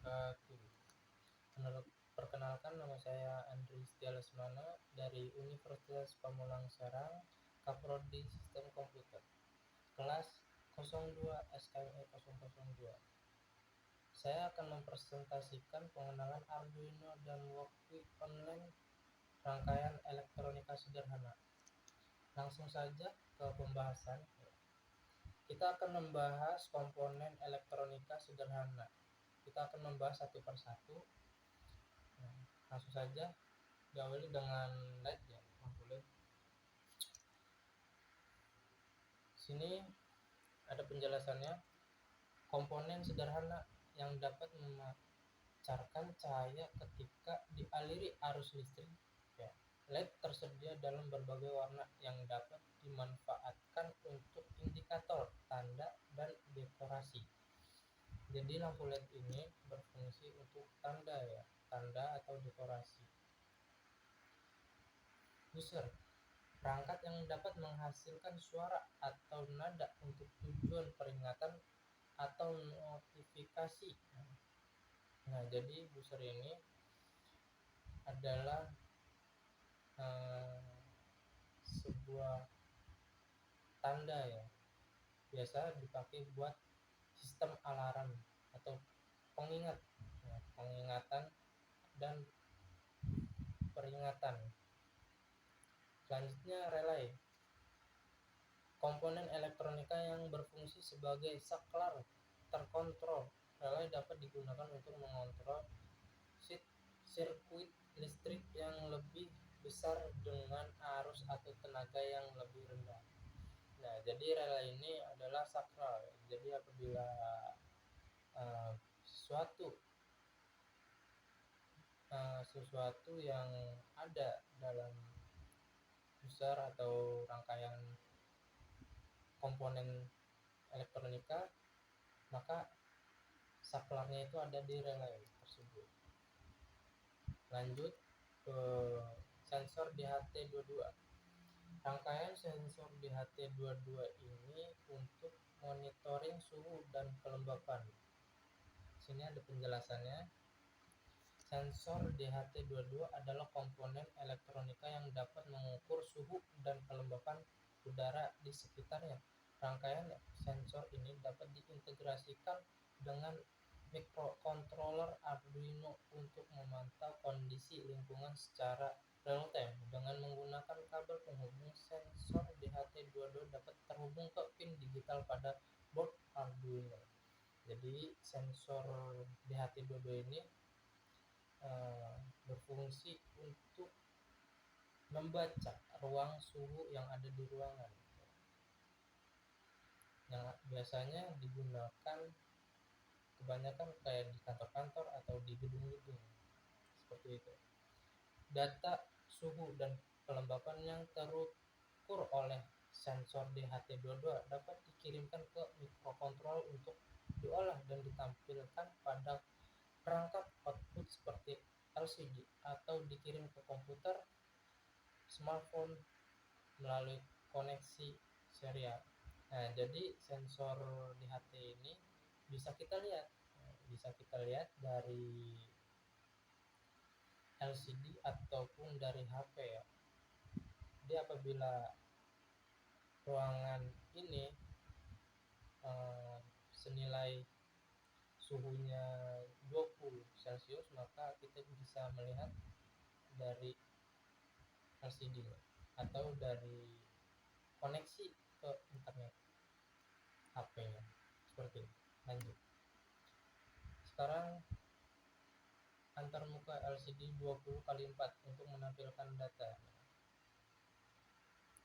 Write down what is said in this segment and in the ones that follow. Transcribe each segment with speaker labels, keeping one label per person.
Speaker 1: wabarakatuh. Perkenalkan, nama saya Andri Setia Lesmana dari Universitas Pamulang Serang, Kaprodi Sistem Komputer, kelas 02 SKME 002. Saya akan mempresentasikan pengenalan Arduino dan Walkwie online rangkaian elektronika sederhana. Langsung saja ke pembahasan. Kita akan membahas komponen elektronika sederhana. Kita akan membahas satu persatu. Langsung saja diawali dengan LED ya, lampu LED. Sini ada penjelasannya. Komponen sederhana yang dapat memancarkan cahaya ketika dialiri arus listrik. Ya. LED tersedia dalam berbagai warna yang dapat dimanfaatkan untuk indikator, tanda, dan dekorasi. Jadi lampu LED ini berfungsi untuk tanda ya, tanda atau dekorasi. Buzzer, perangkat yang dapat menghasilkan suara atau nada untuk tujuan peringatan atau notifikasi. Nah, jadi buzzer ini adalah sebuah tanda ya, biasa dipakai buat sistem alarm atau pengingat, ya, pengingatan dan peringatan. Selanjutnya relay, komponen elektronika yang berfungsi sebagai saklar terkontrol. Relay dapat digunakan untuk mengontrol sirkuit listrik yang lebih besar dengan arus atau tenaga yang lebih rendah. Nah, jadi relay ini adalah sakral. Jadi apabila sesuatu yang ada dalam buzzer atau rangkaian komponen elektronika, maka saklarnya itu ada di relay tersebut. Lanjut ke sensor DHT22. Rangkaian sensor DHT22 ini untuk monitoring suhu dan kelembapan. Sini ada penjelasannya. Sensor DHT22 adalah komponen elektronika yang dapat mengukur suhu dan kelembapan udara di sekitarnya. Rangkaian sensor ini dapat diintegrasikan dengan microcontroller Arduino untuk memantau kondisi lingkungan secara real time. Dengan menggunakan kabel penghubung, sensor DHT22 dapat terhubung ke pin digital pada board Arduino. Jadi sensor DHT22 ini berfungsi untuk membaca ruang suhu yang ada di ruangan, yang biasanya digunakan kebanyakan kayak di kantor-kantor atau di gedung-gedung seperti itu. Data suhu dan kelembapan yang terukur oleh sensor DHT22 dapat dikirimkan ke mikrokontrol untuk diolah dan ditampilkan pada perangkat output seperti LCD atau dikirim ke komputer, smartphone melalui koneksi serial. Nah, jadi sensor DHT ini bisa kita lihat dari LCD ataupun dari HP ya. Jadi apabila ruangan ini senilai suhunya 20 Celcius, maka kita bisa melihat dari LCD atau dari koneksi ke internet HP-nya seperti itu. Lanjut. Sekarang antarmuka LCD 20x4 untuk menampilkan data.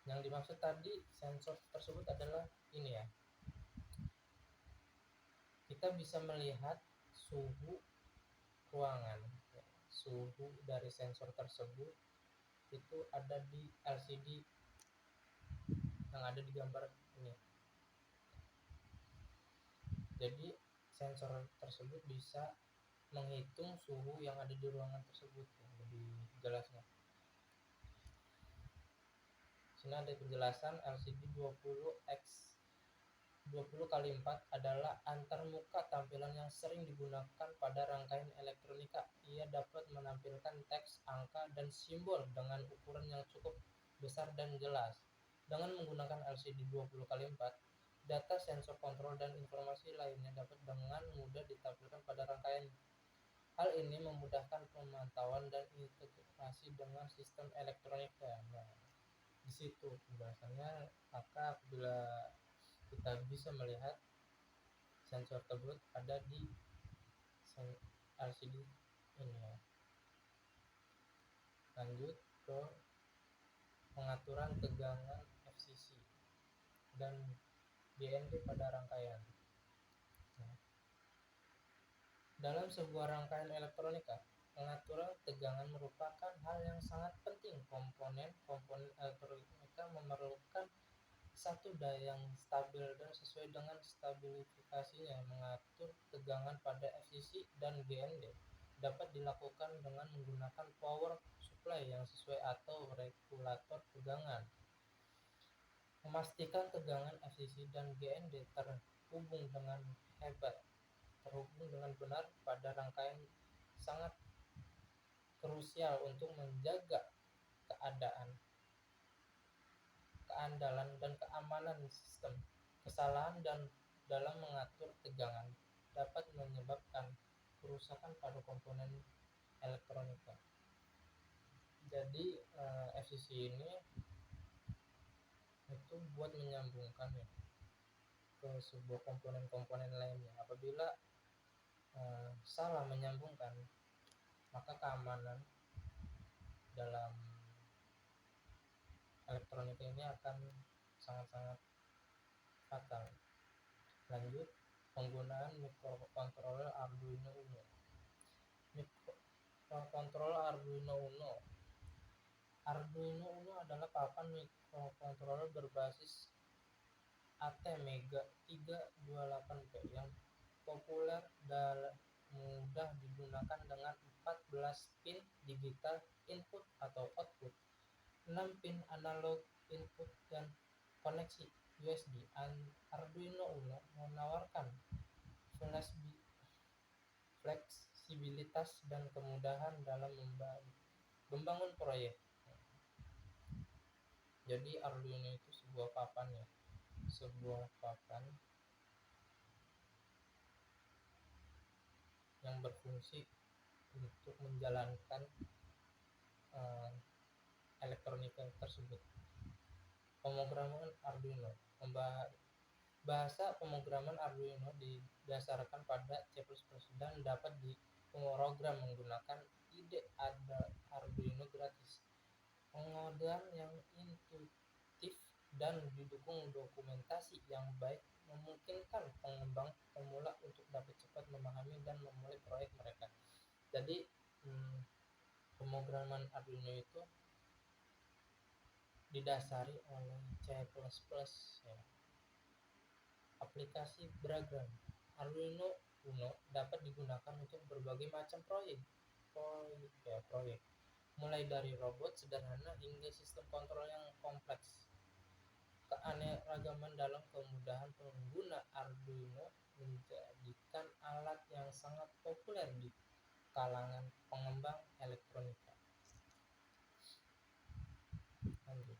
Speaker 1: Yang dimaksud tadi sensor tersebut adalah ini ya. Kita bisa melihat suhu ruangan. Suhu dari sensor tersebut itu ada di LCD yang ada di gambar ini. Jadi sensor tersebut bisa menghitung suhu yang ada di ruangan tersebut. Lebih jelasnya, sini ada penjelasan LCD 20x 20x4 adalah antarmuka tampilan yang sering digunakan pada rangkaian elektronika. Ia dapat menampilkan teks, angka, dan simbol dengan ukuran yang cukup besar dan jelas. Dengan menggunakan LCD 20x4, data sensor kontrol dan informasi lainnya dapat dengan mudah ditampilkan pada rangkaian. Hal ini memudahkan pemantauan dan integrasi dengan sistem elektronika. Nah, di situ penjelasannya, maka apabila kita bisa melihat sensor tersebut ada di LCD ini ya. Lanjut ke pengaturan tegangan FCC dan GND pada rangkaian. Nah, dalam sebuah rangkaian elektronika, pengaturan tegangan merupakan hal yang sangat penting. Komponen elektronika memerlukan satu daya yang stabil dan sesuai dengan stabilifikasinya. Mengatur tegangan pada FCC dan GND dapat dilakukan dengan menggunakan power supply yang sesuai atau regulator tegangan. Memastikan tegangan FCC dan GND terhubung dengan benar pada rangkaian sangat krusial untuk menjaga keandalan dan keamanan sistem. Kesalahan dalam mengatur tegangan dapat menyebabkan kerusakan pada komponen elektronika. Jadi FCC ini itu buat menyambungkan ya ke sebuah komponen-komponen lainnya. Apabila salah menyambungkan, maka keamanan dalam elektronika ini akan sangat-sangat fatal. Lanjut, penggunaan microcontroller Arduino Uno. Microcontroller Arduino Uno. Arduino Uno adalah papan microcontroller berbasis ATmega 328P yang populer dan mudah digunakan dengan 14 pin digital input atau output, 6 pin analog input, dan koneksi USB. Arduino Uno menawarkan fleksibilitas dan kemudahan dalam membangun proyek. Jadi Arduino itu sebuah papan yang berfungsi untuk menjalankan elektronika tersebut. Pemrograman Arduino. Bahasa pemrograman Arduino didasarkan pada C++ dan dapat diprogram menggunakan IDE Arduino gratis. Pengodean yang intuitif dan didukung dokumentasi yang baik memungkinkan pengembang pemula untuk dapat cepat memahami dan memulai proyek mereka. Jadi pemrograman Arduino itu didasari oleh C++ ya. Aplikasi beragam. Arduino Uno dapat digunakan untuk berbagai macam proyek, mulai dari robot sederhana hingga sistem kontrol yang kompleks. Keanekaragaman dalam kemudahan pengguna Arduino menjadikan alat yang sangat populer di kalangan pengembang elektronika. Lanjut.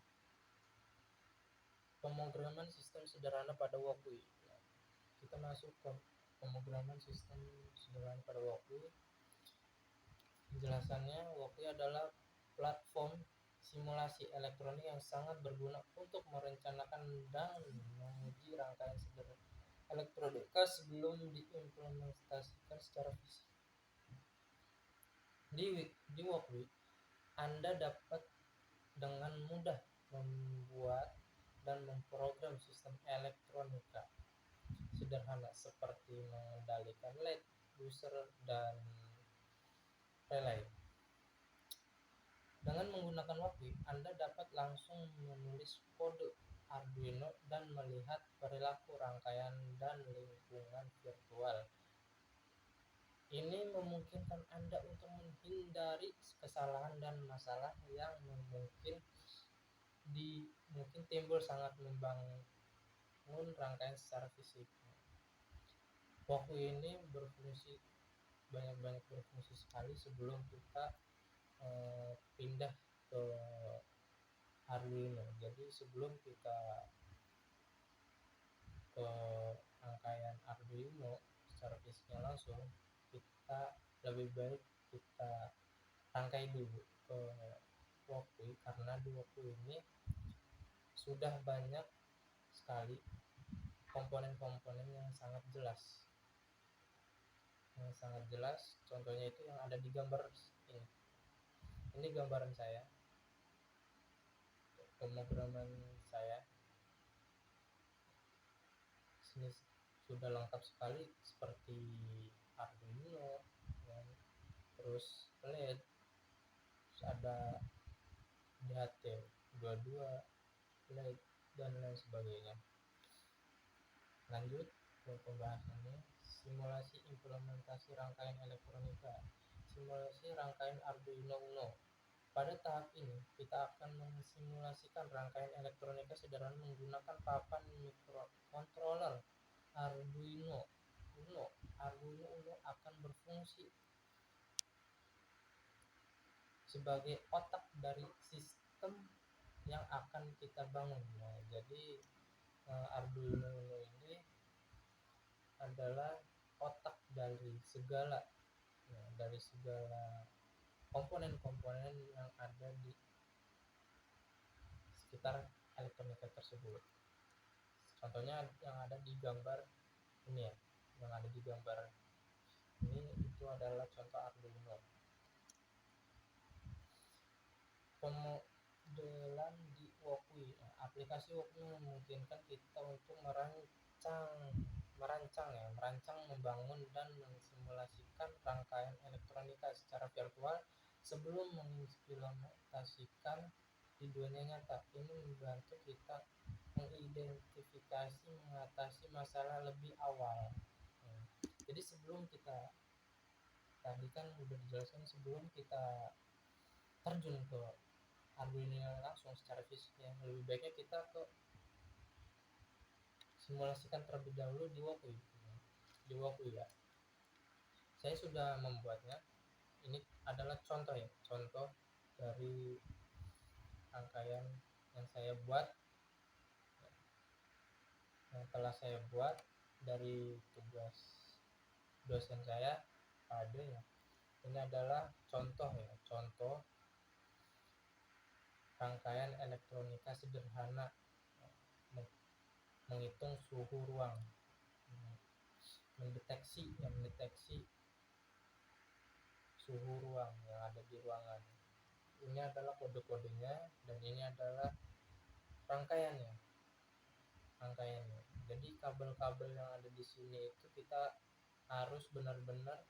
Speaker 1: Pemrograman sistem sederhana pada Walkui. Kita masuk ke pemrograman sistem sederhana pada Walkui. Penjelasannya, Walkui adalah platform simulasi elektronik yang sangat berguna untuk merencanakan dan menguji rangkaian elektronika sebelum diimplementasikan secara fisik. Di Walkui, Anda dapat dengan mudah membuat dan memprogram sistem elektronika sederhana seperti mengendalikan LED, buzzer, dan relay. Dengan menggunakan Walkui, Anda dapat langsung menulis kode Arduino dan melihat perilaku rangkaian dan lingkungan virtual. Ini memungkinkan Anda untuk menghindari kesalahan dan masalah yang mungkin timbul saat membangun rangkaian secara fisik. Walkthrough ini banyak berfungsi sekali sebelum kita pindah ke Arduino. Jadi sebelum kita ke rangkaian Arduino secara fisiknya langsung, kita lebih baik kita rangkai dulu ke Walkthrough, karena di Walkthrough ini sudah banyak sekali komponen-komponen yang sangat jelas. Contohnya itu yang ada di gambar ini gambaran saya, pemrograman saya. Sini sudah lengkap sekali seperti Arduino, terus LED, terus ada DHT22, LED, dan lain sebagainya. Lanjut ke pembahasannya. Simulasi implementasi rangkaian elektronika. Simulasi rangkaian Arduino Uno. Pada tahap ini, kita akan mensimulasikan rangkaian elektronika sederhana menggunakan papan microcontroller Arduino Uno. Arduino Uno akan berfungsi sebagai otak dari sistem yang akan kita bangun. Nah, jadi Arduino Uno ini adalah otak dari segala komponen-komponen yang ada di sekitar elektronika tersebut. Contohnya yang ada di gambar ini ya, yang ada di gambar ini itu adalah contoh Arduino. Pemodelan di Walkthrough. Aplikasi Walkthrough memungkinkan kita untuk merancang, membangun dan mensimulasikan rangkaian elektronika secara virtual sebelum mengimplementasikan di dunia nyata. Ini membantu kita mengidentifikasi, mengatasi masalah lebih awal. Jadi sebelum kita, tadi kan udah dijelaskan, sebelum kita terjun ke Arduino langsung secara fisiknya, lebih baiknya kita ke simulasikan terlebih dahulu di Walkthrough ya. Saya sudah membuatnya. Ini adalah contoh dari rangkaian yang saya buat, yang telah saya buat dari tugas dosen saya ada ya. Ini adalah contoh rangkaian elektronika sederhana menghitung suhu ruang, mendeteksi suhu ruang yang ada di ruangan. Ini adalah kode-kodenya dan ini adalah rangkaiannya. Jadi kabel-kabel yang ada di sini itu kita harus benar-benar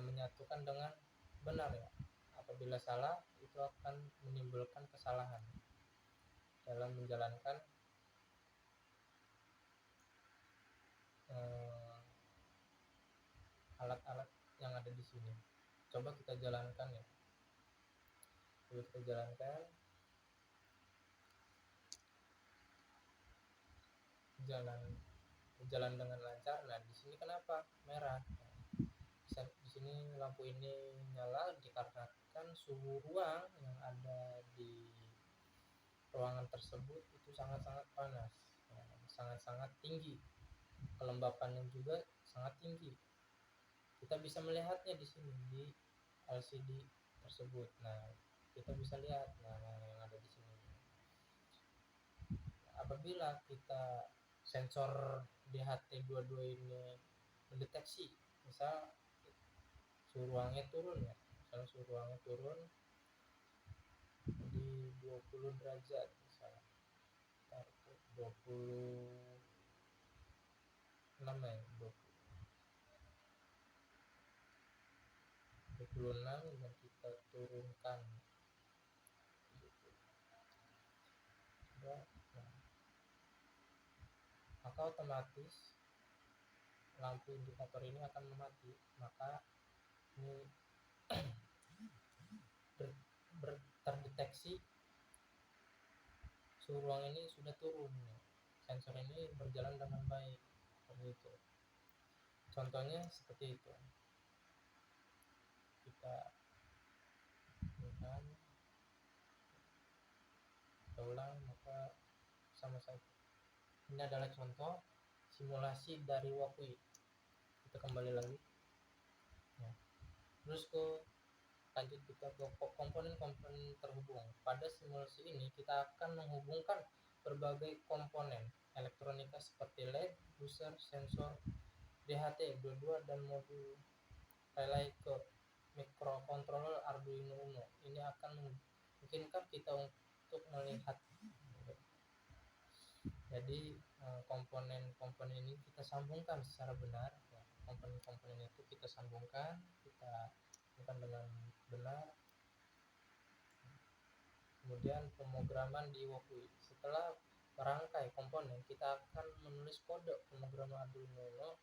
Speaker 1: menyatukan dengan benar ya. Apabila salah, itu akan menimbulkan kesalahan dalam menjalankan alat-alat yang ada di sini. Coba kita jalankan ya. Jalan dengan lancar. Nah, di sini kenapa merah? Di sini lampu ini nyala dikarenakan suhu ruang yang ada di ruangan tersebut itu sangat-sangat panas, sangat-sangat tinggi. Kelembapannya juga sangat tinggi. Kita bisa melihatnya di sini di LCD tersebut. Nah, kita bisa lihat yang ada di sini. Apabila kita sensor DHT22 ini mendeteksi misal suhu ruangnya turun ya, misalnya suhu ruangnya turun di 20 derajat misalnya, 26 ya, 26 dan kita turunkan maka otomatis lampu indikator ini akan mati. Maka ini terdeteksi suhu ruang ini sudah turun, sensor ini berjalan dengan baik, seperti itu. Contohnya seperti itu. Kita ulang maka sama saja. Ini adalah contoh simulasi dari WOKUI. Kita kembali lagi. Nah, terus lanjut kita ke komponen-komponen terhubung. Pada simulasi ini kita akan menghubungkan berbagai komponen elektronika seperti LED, buzzer, sensor, DHT22 dan modul relay ke microcontroller Arduino Uno. Ini akan memungkinkan kita untuk melihat. Jadi komponen-komponen ini kita sambungkan secara benar. Komponen-komponen itu kita sambungkan dengan benar. Kemudian pemrograman di WOKUI. Setelah merangkai komponen, kita akan menulis kode pemrograman Arduino Uno,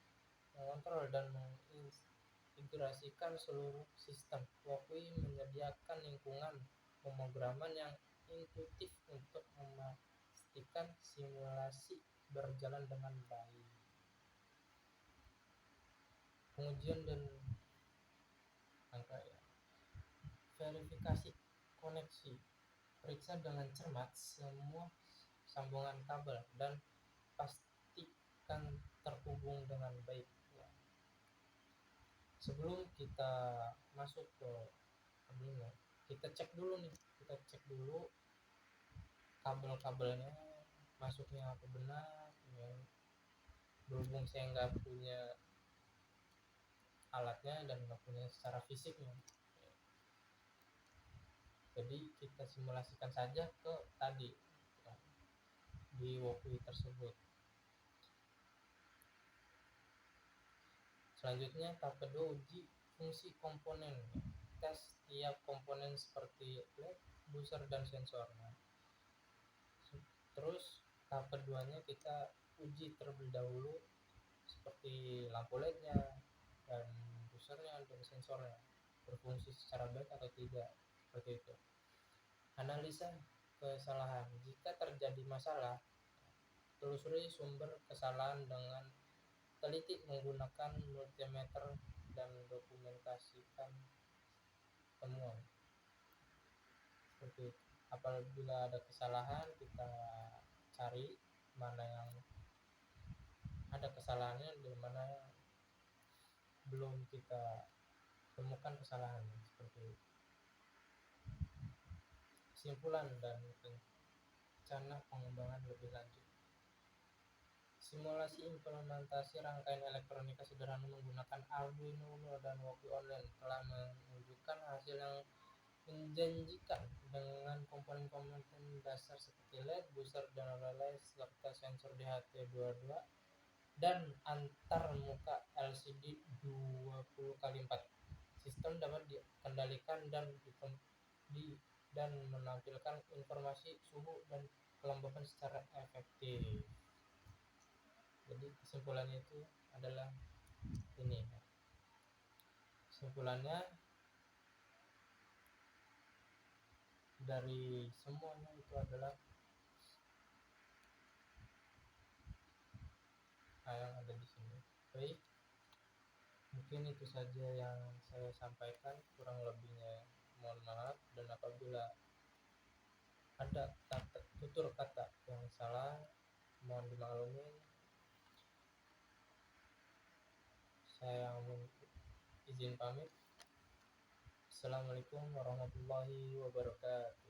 Speaker 1: mengontrol dan mengintegrasikan seluruh sistem. WOKUI menyediakan lingkungan pemrograman yang intuitif untuk memastikan simulasi berjalan dengan baik. Pengujian dan verifikasi koneksi. Periksa dengan cermat semua sambungan kabel dan pastikan terhubung dengan baik. Sebelum kita masuk ke Arduino, kita cek dulu kabel-kabelnya masuknya apa benar. Berhubung saya nggak punya alatnya dan nggak punya secara fisiknya, jadi kita simulasikan saja ke tadi di WOKUI tersebut. Selanjutnya tahap kedua, uji fungsi komponen. Tes setiap komponen seperti LED, buzzer dan sensor. Terus tahap keduanya kita uji terlebih dahulu seperti lampu LED-nya dan buzzernya dan sensornya berfungsi secara baik atau tidak, seperti itu. Analisa kesalahan. Jika terjadi masalah, telusuri sumber kesalahan dengan teliti menggunakan multimeter dan dokumentasikan temuan. Seperti itu. Apabila ada kesalahan, kita cari mana yang ada kesalahannya dan mana yang belum kita temukan kesalahannya, seperti itu. Kesimpulan dan rencana pengembangan lebih lanjut. Simulasi implementasi rangkaian elektronika sederhana menggunakan Arduino Uno dan WOKUI Online telah menunjukkan hasil yang menjanjikan dengan komponen-komponen dasar seperti LED, buzzer dan relay serta sensor DHT22 dan antar muka LCD 20x4. Sistem dapat dikendalikan dan menampilkan informasi suhu dan kelembapan secara efektif. Jadi kesimpulannya itu adalah ini. Kesimpulannya dari semuanya itu adalah yang ada di sini. Baik, mungkin itu saja yang saya sampaikan, kurang lebihnya mohon maaf, dan apabila ada tutur kata yang salah mohon dimaklumi. Saya izin pamit. Assalamualaikum warahmatullahi wabarakatuh.